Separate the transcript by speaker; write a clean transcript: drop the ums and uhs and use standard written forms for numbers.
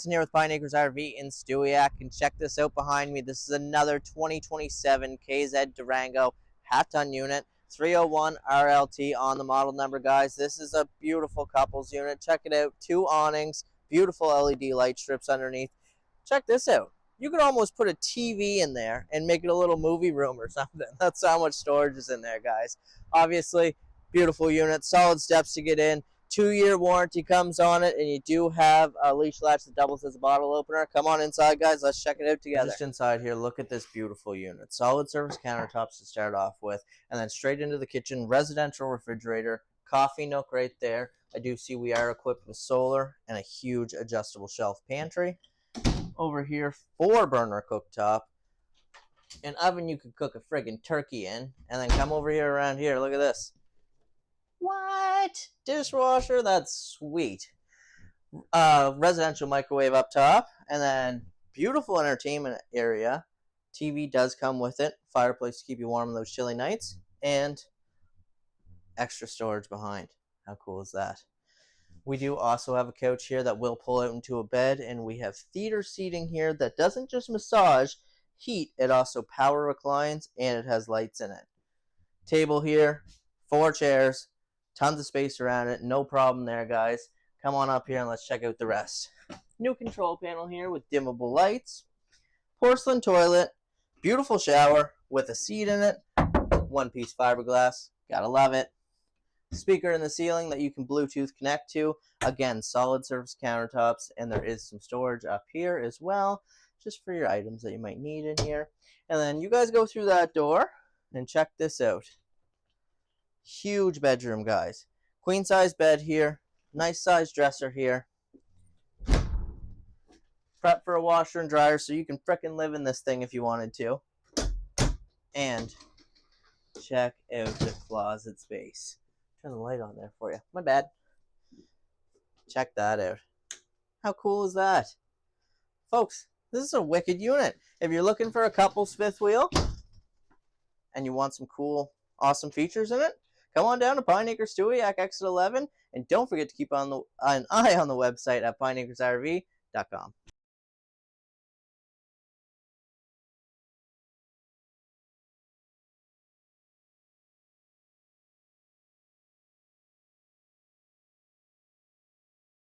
Speaker 1: Here with Pine Acres RV in Stewiacke, and check this out behind me. This is another 2027 KZ Durango half-ton unit, 301 RLT on the model number, guys. This is a beautiful couples unit. Check it out. 2 awnings, beautiful LED light strips underneath. Check this out. You could almost put a TV in there and make it a little movie room or something. That's how much storage is in there, guys. Obviously, beautiful unit, solid steps to get in. 2-year warranty comes on it, and you do have a leash latch that doubles as a bottle opener. Come on inside, guys. Let's check it out together. Just inside here, look at this beautiful unit. Solid surface countertops to start off with, and then straight into the kitchen. Residential refrigerator, coffee nook right there. I do see we are equipped with solar and a huge adjustable shelf pantry. Over here, 4-burner cooktop. An oven you could cook a friggin' turkey in. And then come over here around here. Look at this. What? Dishwasher? That's sweet. Residential microwave up top. And then beautiful entertainment area. TV does come with it. Fireplace to keep you warm on those chilly nights. And extra storage behind. How cool is that? We do also have a couch here that will pull out into a bed. And we have theater seating here that doesn't just massage, heat. It also power reclines, and it has lights in it. Table here. 4 chairs. Tons of space around it. No problem there, guys. Come on up here and let's check out the rest. New control panel here with dimmable lights. Porcelain toilet. Beautiful shower with a seat in it. 1-piece fiberglass. Gotta love it. Speaker in the ceiling that you can Bluetooth connect to. Again, solid surface countertops. And there is some storage up here as well, just for your items that you might need in here. And then you guys go through that door and check this out. Huge bedroom, guys. Queen size bed here. Nice size dresser here. Prep for a washer and dryer so you can frickin' live in this thing if you wanted to. And check out the closet space. Turn the light on there for you. My bad. Check that out. How cool is that? Folks, this is a wicked unit. If you're looking for a couple's fifth wheel and you want some cool, awesome features in it, come on down to Pine Acres Stewiacke exit 11, and don't forget to keep an eye on the website at pineacresrv.com.